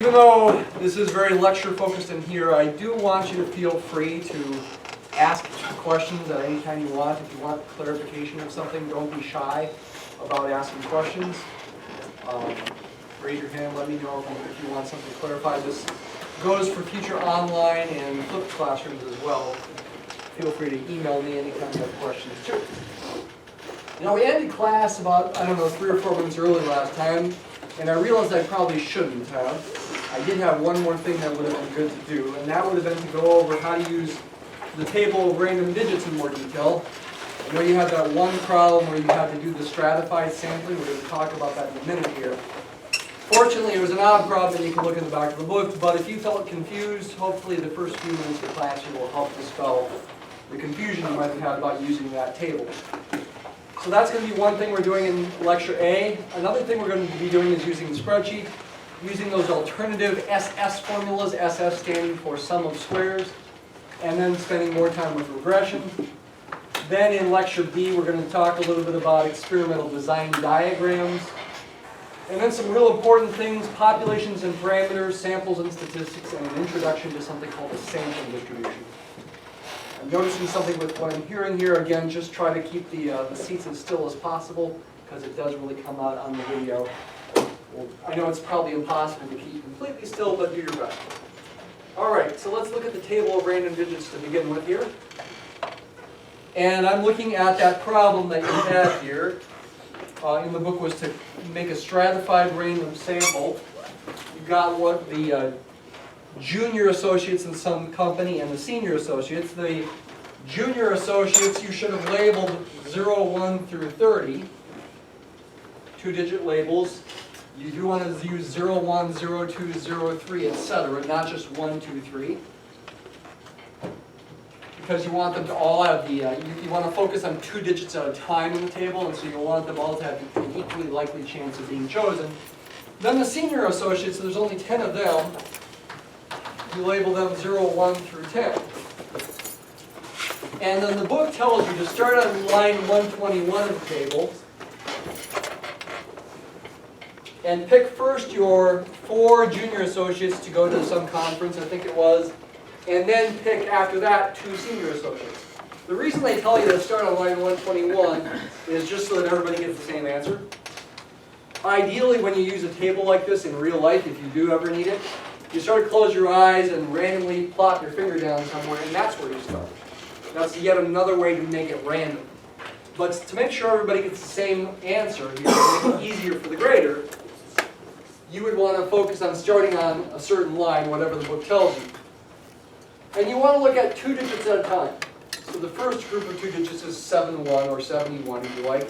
Even though this is very lecture focused in here, I do want you to feel free to ask questions at any time you want. If you want clarification of something, don't be shy about asking questions. Raise your hand, let me know if you want something clarified. This goes for future online and flipped classrooms as well. Feel free to email me anytime you have questions too. You know, we ended class about, 3 or 4 minutes early last time, and I realized I probably shouldn't have. I did have one more thing that would have been good to do, and that would have been to go over how to use the table of random digits in more detail. I know you had that one problem where you had to do the stratified sampling. We're going to talk about that in a minute here. Fortunately, it was an odd problem, and you can look in the back of the book, but if you felt confused, hopefully the first few minutes of class here will help dispel the confusion you might have had about using that table. So that's going to be one thing we're doing in Lecture A. Another thing we're going to be doing is using the spreadsheet, using those alternative SS formulas, SS standing for sum of squares, and then spending more time with regression. Then in Lecture B, we're going to talk a little bit about experimental design diagrams. And then some real important things, populations and parameters, samples and statistics, and an introduction to something called a sampling distribution. I'm noticing something with what I'm hearing here. Again, just try to keep the seats as still as possible, because it does really come out on the video. Well, I know it's probably impossible to keep completely still, but do your best. All right, so let's look at the table of random digits to begin with here. And I'm looking at that problem that you have here. In the book was to make a stratified random sample. You've got what the junior associates in some company and the senior associates. The junior associates you should have labeled 0, 1 through 30. 2-digit labels. You do want to use 0, 1, 0, 2, 0, 3, etc., not just 1, 2, 3. Because you want them to all have the, you want to focus on 2 digits at a time in the table, and so you want them all to have an equally likely chance of being chosen. Then the senior associates, there's only 10 of them. You label them 0, 1 through 10. And then the book tells you to start on line 121 of the table and pick first your 4 junior associates to go to some conference, I think it was, and then pick after that 2 senior associates. The reason they tell you to start on line 121 is just so that everybody gets the same answer. Ideally, when you use a table like this in real life, if you do ever need it, you sort of close your eyes and randomly plop your finger down somewhere, and that's where you start. That's yet another way to make it random. But to make sure everybody gets the same answer, to make it easier for the grader, you would want to focus on starting on a certain line, whatever the book tells you. And you want to look at 2 digits at a time. So the first group of 2 digits is 71 or 71 if you like.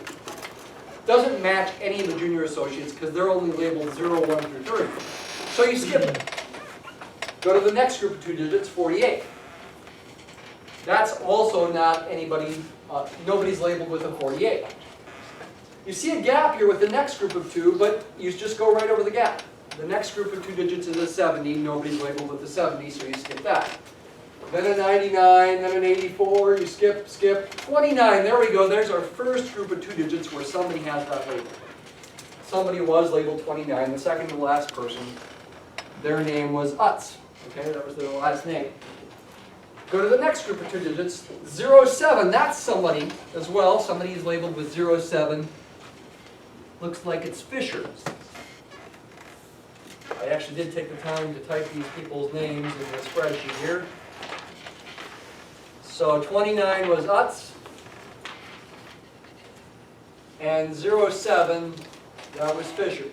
Doesn't match any of the junior associates because they're only labeled 0, 1 through 30. So you skip it. Go to the next group of 2 digits, 48. That's also not anybody, nobody's labeled with a 48. You see a gap here with the next group of 2, but you just go right over the gap. The next group of 2 digits is a 70, nobody's labeled with a 70, so you skip that. Then a 99, then an 84, you skip, 29, there we go, there's our first group of 2 digits where somebody has that label. Somebody was labeled 29, the second to last person, their name was Utz, okay, that was their last name. Go to the next group of 2 digits, 07, that's somebody as well, somebody is labeled with 07, looks like it's Fisher. I actually did take the time to type these people's names in the spreadsheet here. So 29 was Utz, and 07, that was Fisher.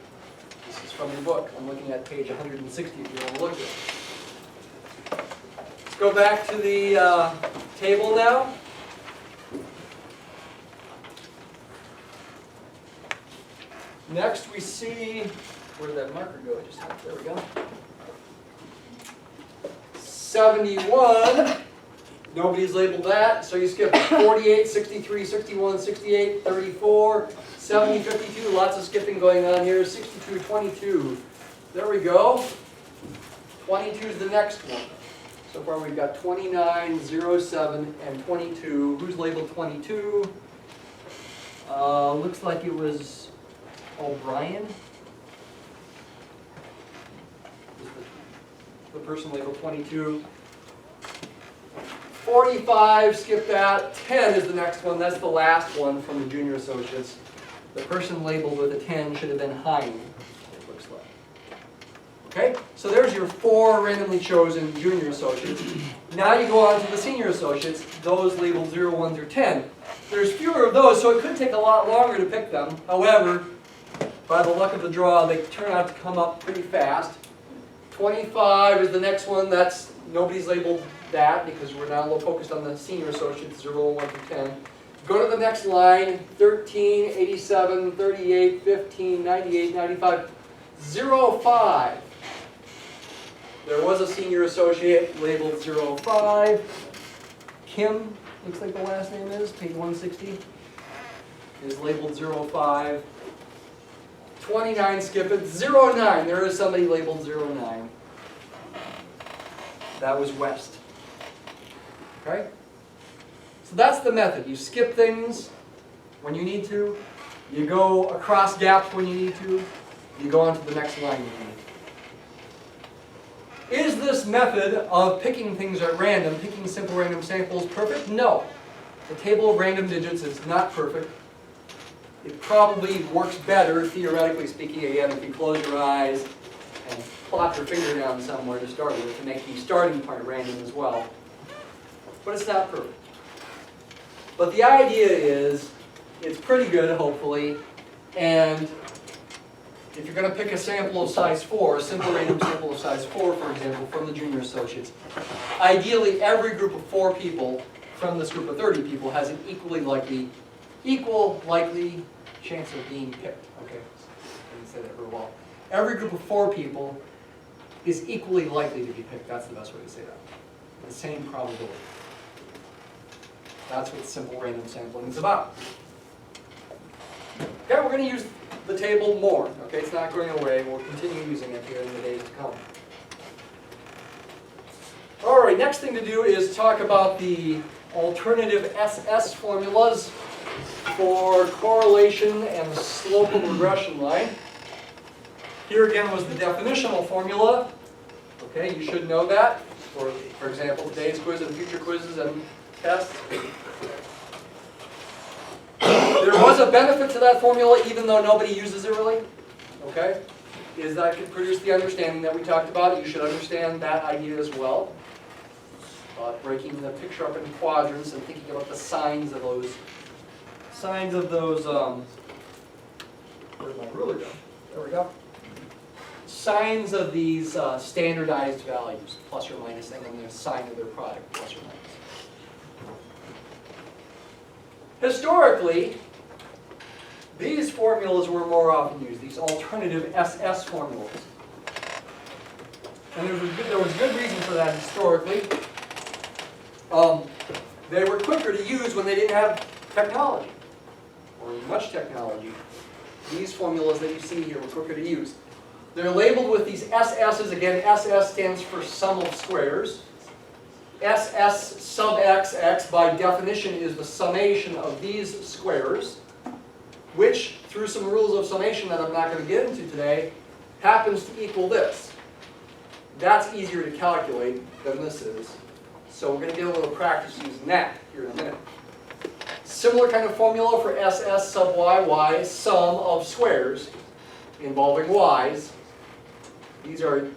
This is from your book. I'm looking at page 160 if you want to look at it. Let's go back to the table now. Next we see, where did that marker go? There we go. 71. Nobody's labeled that, so you skip 48, 63, 61, 68, 34, 70, 52, lots of skipping going on here, 62, 22. There we go. 22 is the next one. So far we've got 29, 07, and 22. Who's labeled 22? Looks like it was O'Brien. Is the the person labeled 22. 45, skip that. 10 is the next one. That's the last one from the junior associates. The person labeled with a 10 should have been Hein, it looks like. Okay, so there's your 4 randomly chosen junior associates. Now you go on to the senior associates, those labeled 0, 1 through 10. There's fewer of those, so it could take a lot longer to pick them. However, by the luck of the draw, they turn out to come up pretty fast. 25 is the next one. That's nobody's labeled that because we're now focused on the senior associates, 0, 1 through 10. Go to the next line, 13, 87, 38, 15, 98, 95, 05. There was a senior associate labeled 05. Kim, looks like the last name is, page 160, is labeled 05. 29, skip it. 09, there is somebody labeled 09. That was West. Okay? So that's the method. You skip things when you need to. You go across gaps when you need to. You go on to the next line when you need to. Is this method of picking things at random, picking simple random samples, perfect? No. The table of random digits is not perfect. It probably works better, theoretically speaking, again, if you close your eyes and plop your finger down somewhere to start with to make the starting point random as well. But it's not perfect. But the idea is, it's pretty good, hopefully, and if you're going to pick a sample of size 4, a simple random sample of size 4, for example, from the junior associates, ideally every group of 4 people from this group of 30 people has an equal likely chance of being picked. Okay, I didn't say that very well. Every group of 4 people is equally likely to be picked. That's the best way to say that. The same probability. That's what simple random sampling is about. Okay, we're going to use the table more. Okay, it's not going away. We'll continue using it here in the days to come. All right, next thing to do is talk about the alternative SS formulas for correlation and the slope of regression line. Here again was the definitional formula. Okay, you should know that for example, today's quiz and future quizzes and tests. There was a benefit to that formula even though nobody uses it really. Okay, is that it can produce the understanding that we talked about. You should understand that idea as well. Breaking the picture up in quadrants and thinking about the signs of those. Where's my ruler go? There we go. Signs of these standardized values, plus or minus, and then the sign of their product, plus or minus. Historically, these formulas were more often used, these alternative SS formulas. And there was good reason for that historically. They were quicker to use when they didn't have technology, or much technology. These formulas that you see here were quicker to use. They're labeled with these SS's. Again, SS stands for sum of squares. SS sub XX, by definition, is the summation of these squares, which, through some rules of summation that I'm not going to get into today, happens to equal this. That's easier to calculate than this is. So we're going to get a little practice using that here in a minute. Similar kind of formula for SS sub YY, sum of squares involving y's. These are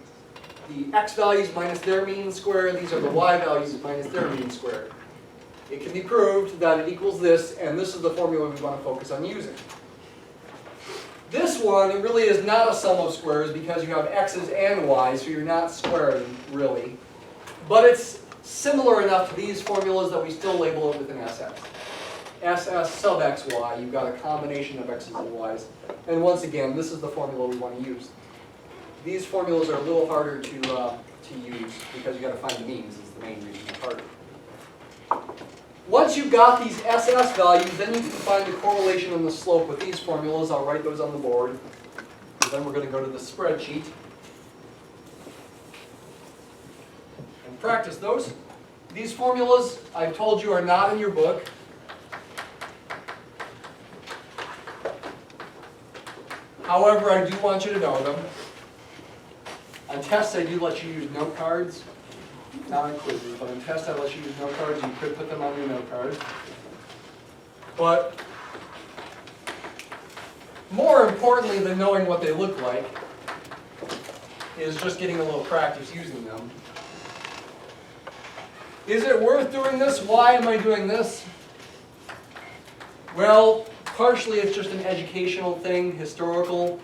the x values minus their mean square. These are the y values minus their mean square. It can be proved that it equals this, and this is the formula we want to focus on using. This one, it really is not a sum of squares because you have x's and y's, so you're not squaring, really. But it's similar enough to these formulas that we still label it with an SS. SS sub xy, you've got a combination of x's and y's. And once again, this is the formula we want to use. These formulas are a little harder to use because you've got to find the means is the main reason it's harder. Once you've got these SS values, then you can find the correlation and the slope with these formulas. I'll write those on the board. And then we're going to go to the spreadsheet and practice those. These formulas, I've told you, are not in your book. However, I do want you to know them. I On tests, I do let you use note cards. Not on quizzes, but on tests, I let you use note cards. You could put them on your note cards. But more importantly than knowing what they look like is just getting a little practice using them. Is it worth doing this? Why am I doing this? Well, partially it's just an educational thing, historical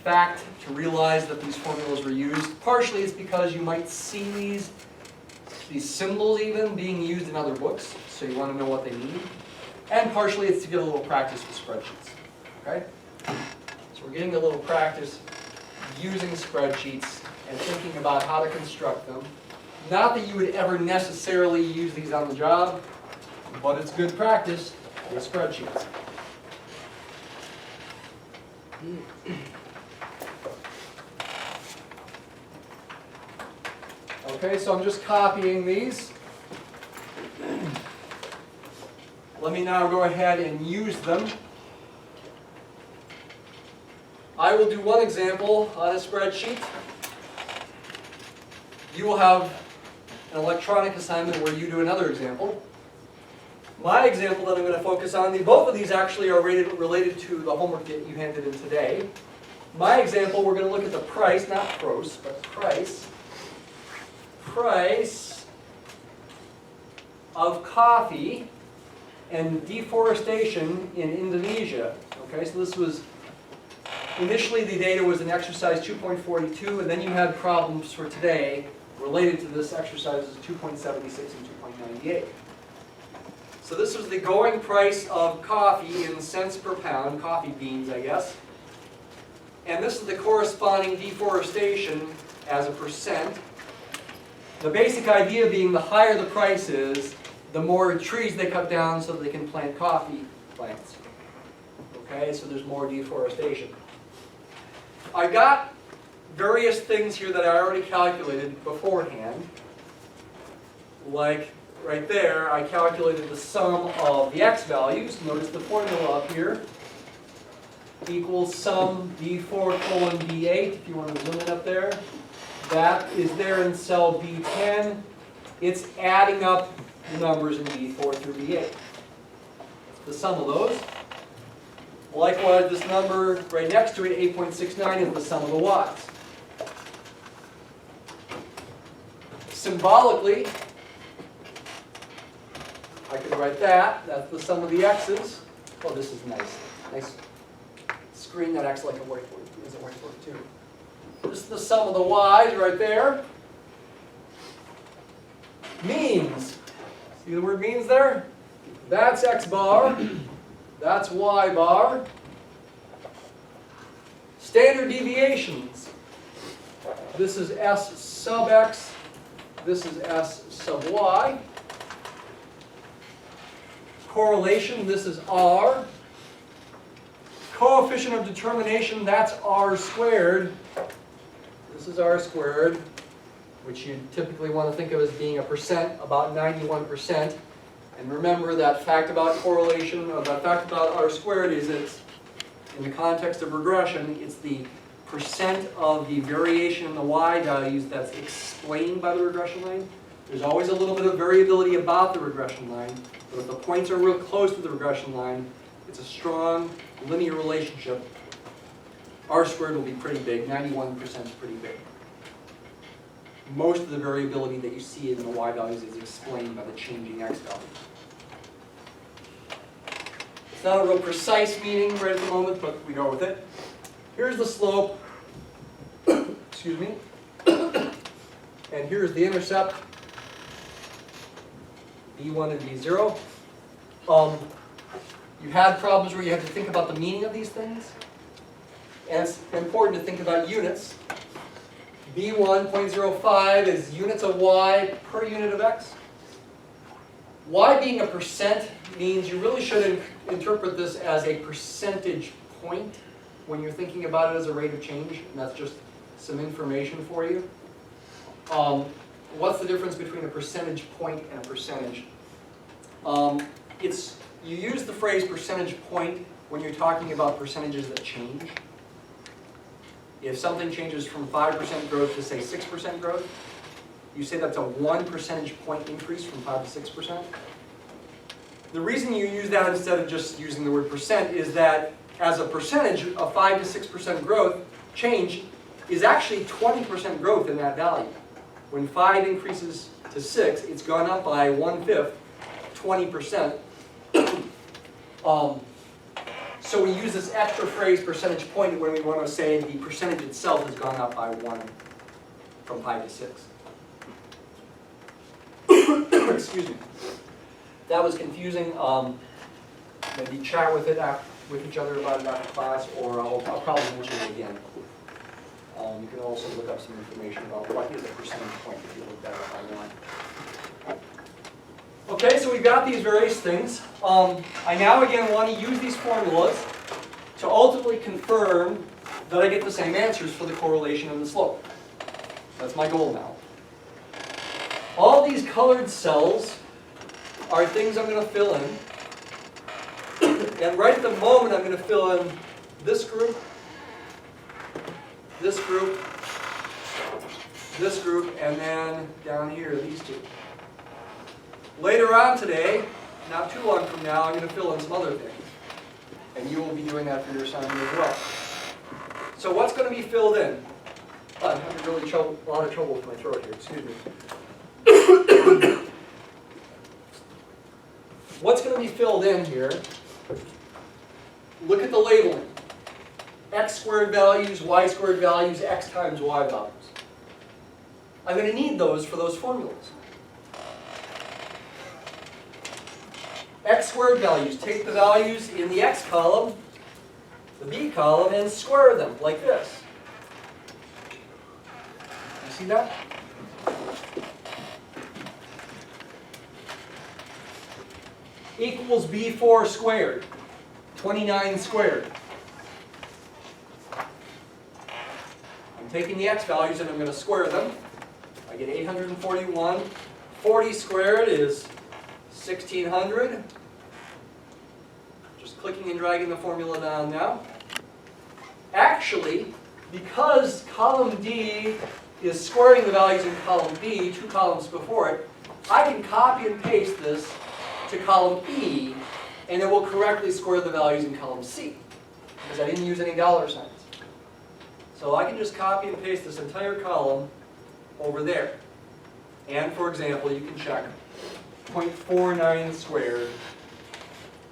fact to realize that these formulas were used. Partially it's because you might see these symbols even being used in other books, so you want to know what they mean. And partially it's to get a little practice with spreadsheets. Okay? So we're getting a little practice using spreadsheets and thinking about how to construct them. Not that you would ever necessarily use these on the job, but it's good practice with spreadsheets. Okay, so I'm just copying these. Let me now go ahead and use them. I will do one example on a spreadsheet. You will have an electronic assignment where you do another example. My example that I'm going to focus on, both of these actually are related to the homework that you handed in today. My example, we're going to look at the price, not gross, but price of coffee and deforestation in Indonesia. Okay, so this was, initially the data was in exercise 2.42, and then you had problems for today related to this exercises 2.76 and 2.98. So this was the going price of coffee in cents per pound, coffee beans, I guess. And this is the corresponding deforestation as a percent. The basic idea being the higher the price is, the more trees they cut down so that they can plant coffee plants. Okay, so there's more deforestation. I got various things here that I already calculated beforehand. Like right there, I calculated the sum of the x values. Notice the formula up here equals sum d4 colon d8, if you want to zoom in up there. That is there in cell B10. It's adding up the numbers in D4 through D8. The sum of those. Likewise, this number right next to it, 8.69, is the sum of the y's. Symbolically, I could write that. That's the sum of the x's. Oh, this is nice. Nice screen that acts like a whiteboard. Is a whiteboard too. This is the sum of the y's right there. Means. See the word means there? That's x bar. That's y bar. Standard deviations. This is s sub x. This is s sub y. Correlation, this is r. Coefficient of determination, that's r squared. This is r squared, which you typically want to think of as being a percent, about 91%. And remember that fact about correlation, or that fact about r squared is it's, in the context of regression, it's the percent of the variation in the y values that's explained by the regression line. There's always a little bit of variability about the regression line, but if the points are real close to the regression line, it's a strong linear relationship. R squared will be pretty big, 91% is pretty big. Most of the variability that you see in the y values is explained by the changing x values. It's not a real precise meaning right at the moment, but we go with it. Here's the slope, excuse me, and here's the intercept, b1 and b0. You had problems where you had to think about the meaning of these things, and it's important to think about units. B1.05 is units of y per unit of x. Y being a percent means you really should interpret this as a percentage point when you're thinking about it as a rate of change, and that's just some information for you. What's the difference between a percentage point and a percentage? You use the phrase percentage point when you're talking about percentages that change. If something changes from 5% growth to say 6% growth, you say that's a 1 percentage point increase from 5 to 6%. The reason you use that instead of just using the word percent is that as a percentage, a 5 to 6% growth change is actually 20% growth in that value. When 5 increases to 6, it's gone up by 1/5, 20%. So we use this extra phrase percentage point when we want to say the percentage itself has gone up by 1 from 5 to 6. Excuse me. That was confusing. Maybe chat with each other about it after class, or I'll probably mention it again. You can also look up some information about what is a percentage point if you look that up online. Okay, so we've got these various things. I now again want to use these formulas to ultimately confirm that I get the same answers for the correlation and the slope. That's my goal now. All these colored cells are things I'm going to fill in. And right at the moment I'm going to fill in this group, this group, this group, and then down here, these two. Later on today, not too long from now, I'm going to fill in some other things. And you will be doing that for your assignment as well. So what's going to be filled in? I'm having really a lot of trouble with my throat here, excuse me. What's going to be filled in here? Look at the labeling. X squared values, y squared values, x times y values. I'm going to need those for those formulas. X squared values, take the values in the x column, the b column, and square them like this. You see that? Equals b4 squared, 29 squared. I'm taking the x values and I'm going to square them. I get 841. 40 squared is 1600. Just clicking and dragging the formula down now. Actually, because column D is squaring the values in column B, 2 columns before it, I can copy and paste this to column E, and it will correctly square the values in column C, because I didn't use any dollar signs. So I can just copy and paste this entire column over there. And for example, you can check 0.49 squared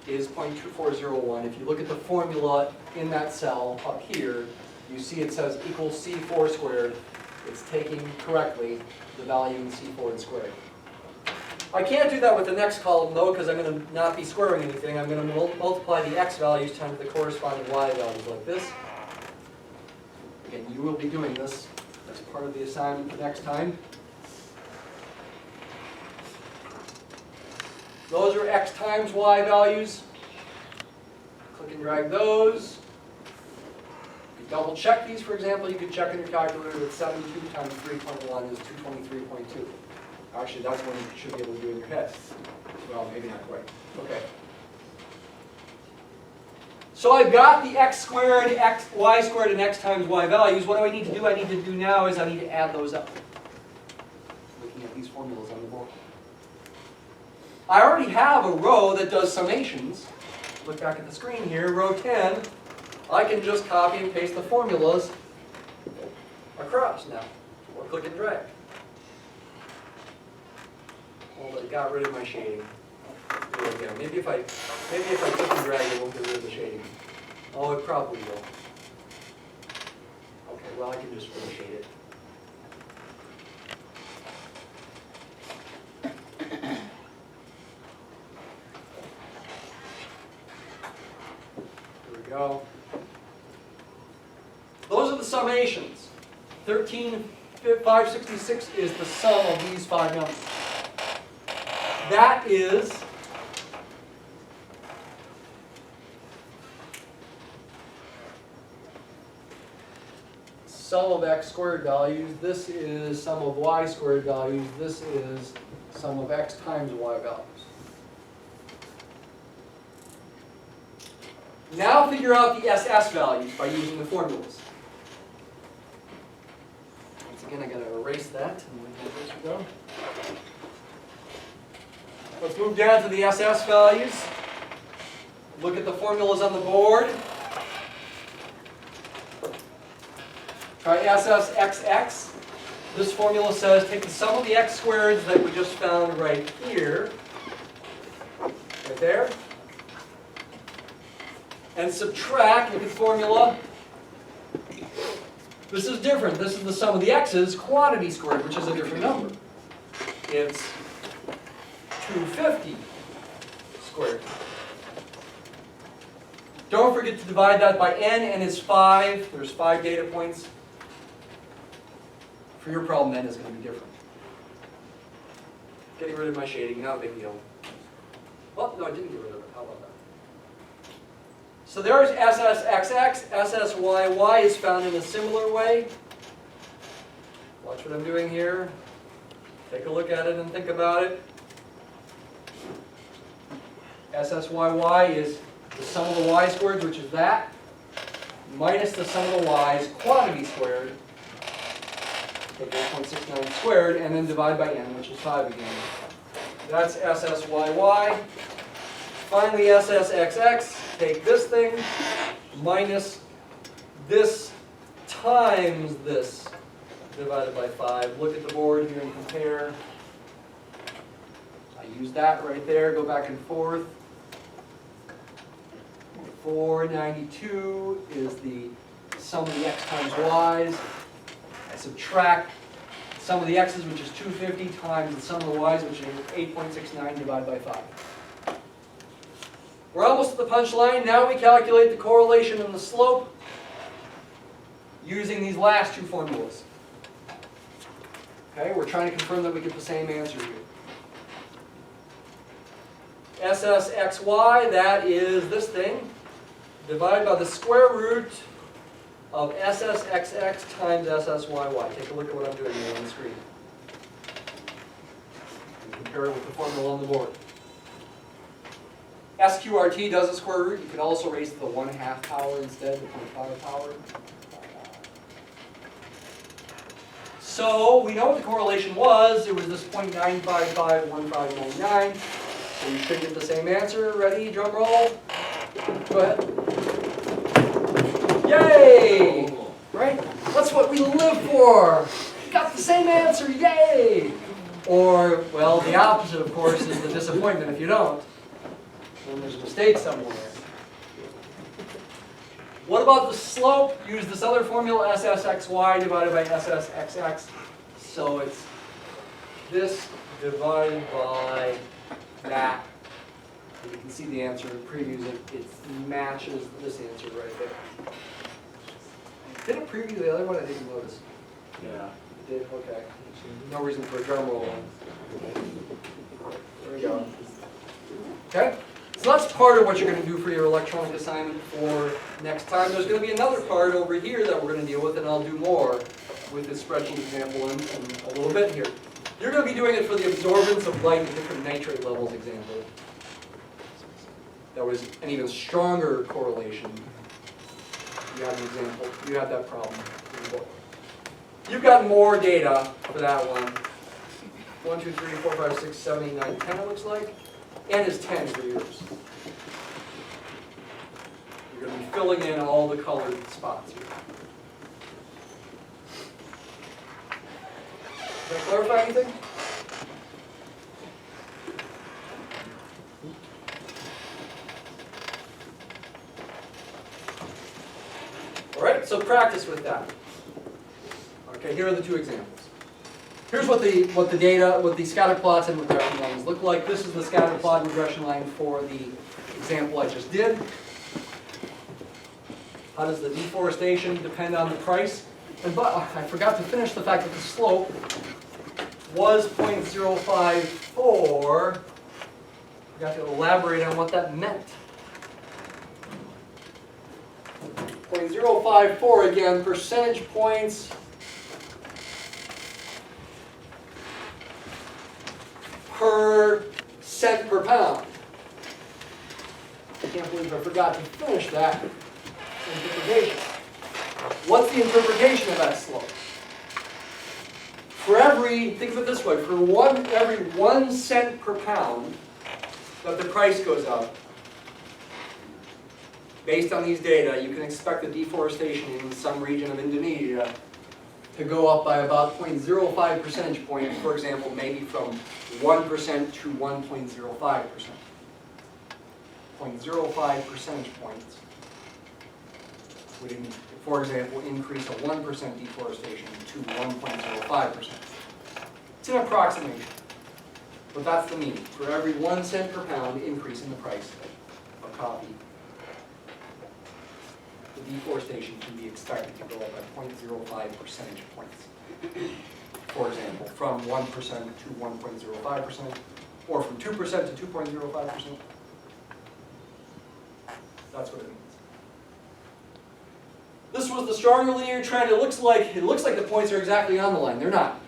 is 0.2401. If you look at the formula in that cell up here, you see it says equals C4 squared. It's taking correctly the value in C4 and squared. I can't do that with the next column though, because I'm going to not be squaring anything. I'm going to multiply the x values times the corresponding y values like this. Again, you will be doing this as part of the assignment for next time. Those are x times y values. Click and drag those. You can double check these, for example. You could check in your calculator that 72 times 3.1 is 223.2. Actually, that's one you should be able to do in your head. Well, maybe not quite. Okay. So I've got the x squared, y squared, and x times y values. What do I need to do? I need to do now is I need to add those up. Looking at these formulas on the board. I already have a row that does summations. Look back at the screen here, row 10. I can just copy and paste the formulas across now, or click and drag. Well, it got rid of my shading. There we go. Maybe if I click and drag, it won't get rid of the shading. Oh, it probably will. Okay, well I can just reshade it. There we go. Those are the summations. 13,566 is the sum of these 5 numbers. That is sum of x squared values. This is sum of y squared values. This is sum of x times y values. Now figure out the SS values by using the formulas. Again, I gotta erase that. There we go. Let's move down to the SS values. Look at the formulas on the board. Try SSXX. This formula says take the sum of the x squareds that we just found right here, right there, and subtract, look at the formula. This is different. This is the sum of the x's quantity squared, which is a different number. It's 250 squared. Don't forget to divide that by n. N is 5. There's 5 data points. For your problem, n is going to be different. Getting rid of my shading, not a big deal. Well, no, I didn't get rid of it. How about that? So there's SSXX. SSYY is found in a similar way. Watch what I'm doing here. Take a look at it and think about it. SSYY is the sum of the y squareds, which is that, minus the sum of the y's quantity squared. Take 8.69 squared, and then divide by n, which is 5 again. That's SSYY. Finally, SSXX. Take this thing minus this times this divided by 5. Look at the board here and compare. I use that right there. Go back and forth. 492 is the sum of the x times y's. I subtract the sum of the x's, which is 250, times the sum of the y's, which is 8.69 divided by 5. We're almost at the punchline. Now we calculate the correlation and the slope using these last two formulas. Okay, we're trying to confirm that we get the same answer here. SSXY, that is this thing, divided by the square root of SSXX times SSYY. Take a look at what I'm doing here on the screen. And compare it with the formula on the board. SQRT does a square root. You can also raise to the 1/2 power instead, the 0.5 power. So we know what the correlation was. It was this 0.9551599. So you should get the same answer. Ready? Drum roll. Go ahead. Yay! Right? That's what we live for. Got the same answer. Yay! Or, well, the opposite, of course, is the disappointment if you don't. Then there's a mistake somewhere. What about the slope? Use this other formula, SSXY divided by SSXX. So it's this divided by that. And you can see the answer in previews. It matches this answer right there. Did it preview the other one? I didn't notice. Yeah. It did? Okay. No reason for a drum roll. There we go. Okay? So that's part of what you're going to do for your electronic assignment for next time. There's going to be another part over here that we're going to deal with, and I'll do more with this spreadsheet example in a little bit here. You're going to be doing it for the absorbance of light at different nitrate levels example. That was an even stronger correlation. You have an example. You have that problem in the book. You've got more data for that one. 1, 2, 3, 4, 5, 6, 7, 8, 9, 10 it looks like. N is 10 for yours. You're going to be filling in all the colored spots here. Does that clarify anything? All right, so practice with that. Okay, here are the two examples. Here's what the scatter plots and regression lines look like. This is the scatter plot and regression line for the example I just did. How does the deforestation depend on the price? And I forgot to finish the fact that the slope was 0.054. Forgot to elaborate on what that meant. 0.054 again, percentage points per cent per pound. I can't believe I forgot to finish that interpretation. What's the interpretation of that slope? For think of it this way, for every 1 cent per pound that the price goes up, based on these data, you can expect the deforestation in some region of Indonesia to go up by about 0.05 percentage points, for example, maybe from 1% to 1.05%. 0.05 percentage points would, for example, increase a 1% deforestation to 1.05%. It's an approximation, but that's the mean. For every 1 cent per pound increase in the price of coffee, the deforestation can be expected to go up by 0.05 percentage points. For example, from 1% to 1.05%, or from 2% to 2.05%. That's what it means. This was the stronger linear trend. It looks like the points are exactly on the line. They're not.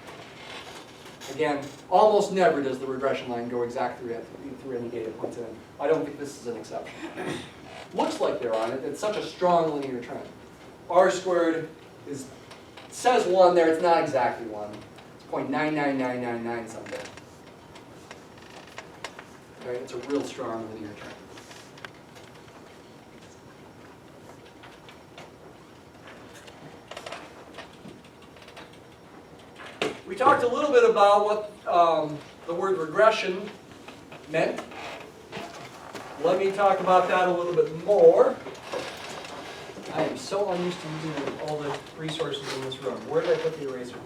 Again, almost never does the regression line go exactly through any data points in. I don't think this is an exception. Looks like they're on it. It's such a strong linear trend. R squared says 1 there. It's not exactly 1. It's 0.99999 something. Okay, it's a real strong linear trend. We talked a little bit about what the word regression meant. Let me talk about that a little bit more. I am so unused to using all the resources in this room. Where did I put the eraser?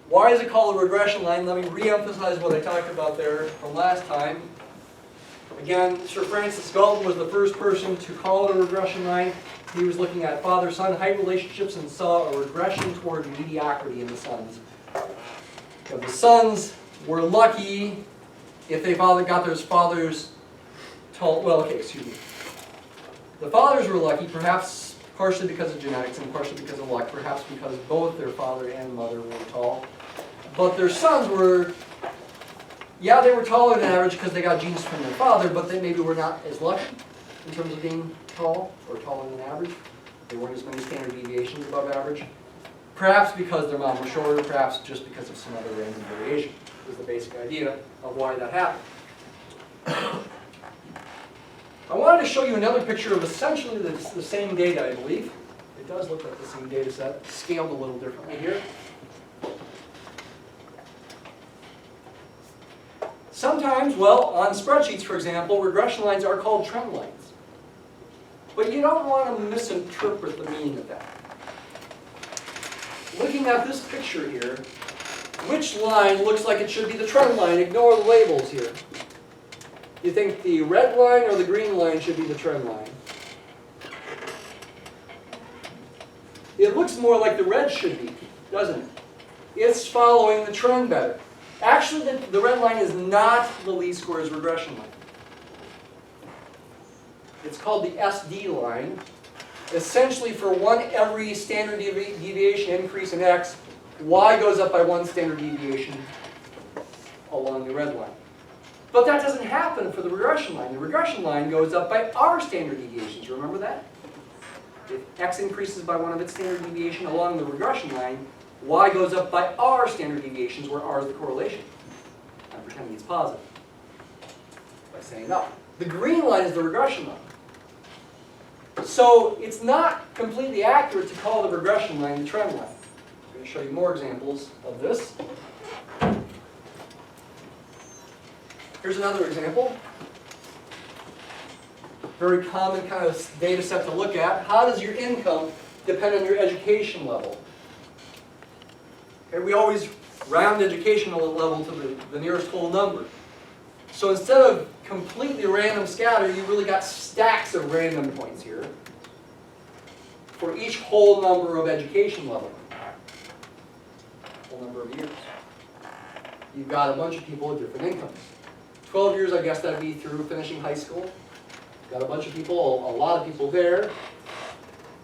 Why is it called a regression line? Let me re-emphasize what I talked about there from last time. Again, Sir Francis Galton was the first person to call it a regression line. He was looking at father-son height relationships and saw a regression toward mediocrity in the sons. So the sons were lucky if they got their fathers tall. Well, okay, excuse me. The fathers were lucky, perhaps partially because of genetics and partially because of luck, perhaps because both their father and mother were tall. But their sons were, yeah, they were taller than average because they got genes from their father, but they maybe were not as lucky in terms of being tall or taller than average. There weren't as many standard deviations above average. Perhaps because their mom was shorter, perhaps just because of some other random variation is the basic idea of why that happened. I wanted to show you another picture of essentially the same data, I believe. It does look like the same data set, scaled a little differently here. Sometimes, well, on spreadsheets, for example, regression lines are called trend lines. But you don't want to misinterpret the meaning of that. Looking at this picture here, which line looks like it should be the trend line? Ignore the labels here. You think the red line or the green line should be the trend line? It looks more like the red should be, doesn't it? It's following the trend better. Actually, the red line is not the least squares regression line. It's called the SD line. Essentially, for every standard deviation increase in x, y goes up by 1 standard deviation along the red line. But that doesn't happen for the regression line. The regression line goes up by r standard deviations. Remember that? If x increases by 1 of its standard deviation along the regression line, y goes up by r standard deviations, where r is the correlation. I'm pretending it's positive by saying no. The green line is the regression line. So it's not completely accurate to call the regression line the trend line. I'm going to show you more examples of this. Here's another example. Very common kind of data set to look at. How does your income depend on your education level? Okay, we always round educational level to the nearest whole number. So instead of completely random scatter, you really got stacks of random points here for each whole number of education level, whole number of years. You've got a bunch of people with different incomes. 12 years, I guess that'd be through finishing high school. Got a bunch of people, a lot of people there.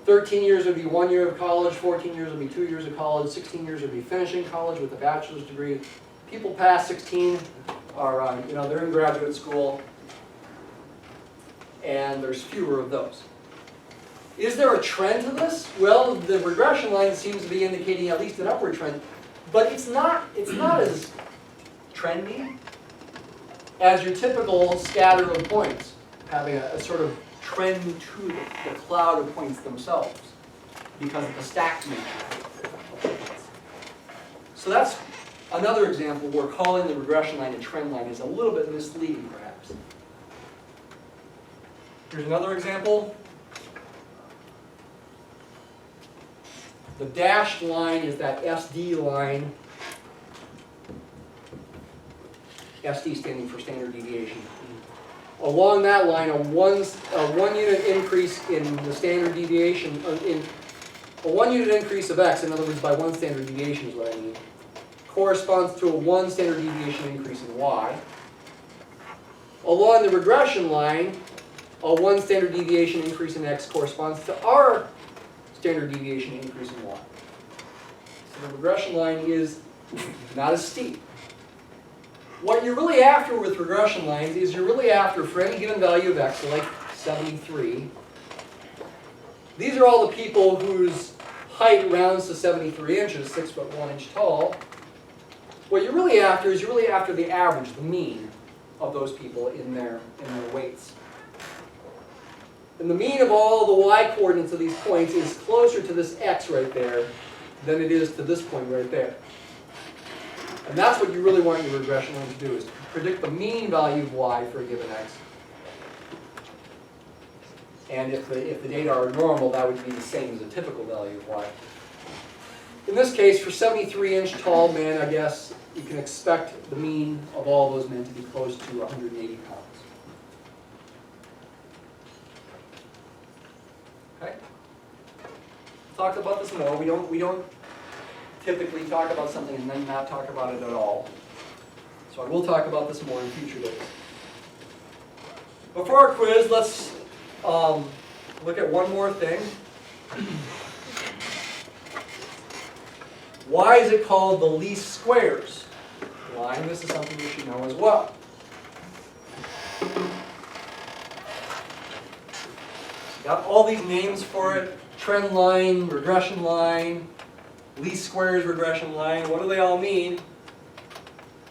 13 years would be 1 year of college, 14 years would be 2 years of college, 16 years would be finishing college with a bachelor's degree. People past 16 are, they're in graduate school, and there's fewer of those. Is there a trend to this? Well, the regression line seems to be indicating at least an upward trend, but it's not as trendy as your typical scatter of points, having a sort of trend to the cloud of points themselves because of the stacked nature. So that's another example where calling the regression line a trend line is a little bit misleading, perhaps. Here's another example. The dashed line is that SD line, SD standing for standard deviation. Along that line, a one unit increase in the standard deviation, a 1 unit increase of x, in other words, by 1 standard deviation is what I mean, corresponds to a 1 standard deviation increase in y. Along the regression line, a 1 standard deviation increase in x corresponds to our standard deviation increase in y. So the regression line is not as steep. What you're really after with regression lines is you're really after, for any given value of x, so like 73, these are all the people whose height rounds to 73 inches, 6 foot 1 inch tall. What you're really after is you're really after the average, the mean of those people in their weights. And the mean of all the y coordinates of these points is closer to this x right there than it is to this point right there. And that's what you really want your regression line to do, is to predict the mean value of y for a given x. And if the data are normal, that would be the same as a typical value of y. In this case, for 73-inch tall men, I guess you can expect the mean of all those men to be close to 180 pounds. Okay? Talk about this more. We don't typically talk about something and then not talk about it at all. So I will talk about this more in future days. Before our quiz, let's look at one more thing. Why is it called the least squares line? This is something you should know as well. Got all these names for it: trend line, regression line, least squares regression line. What do they all mean?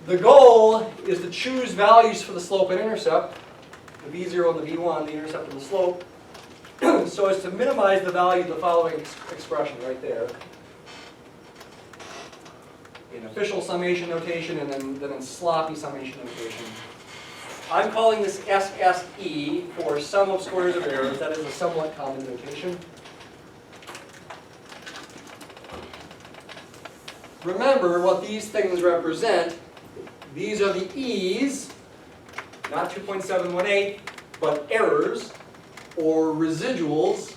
The goal is to choose values for the slope and intercept, the v0 and the v1, the intercept and the slope, so as to minimize the value of the following expression right there. In official summation notation and then in sloppy summation notation. I'm calling this SSE for sum of squares of errors. That is a somewhat common notation. Remember what these things represent. These are the E's, not 2.718, but errors or residuals.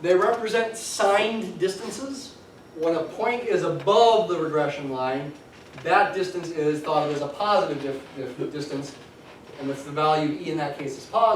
They represent signed distances. When a point is above the regression line, that distance is thought of as a positive distance, and that's the value E in that case is positive.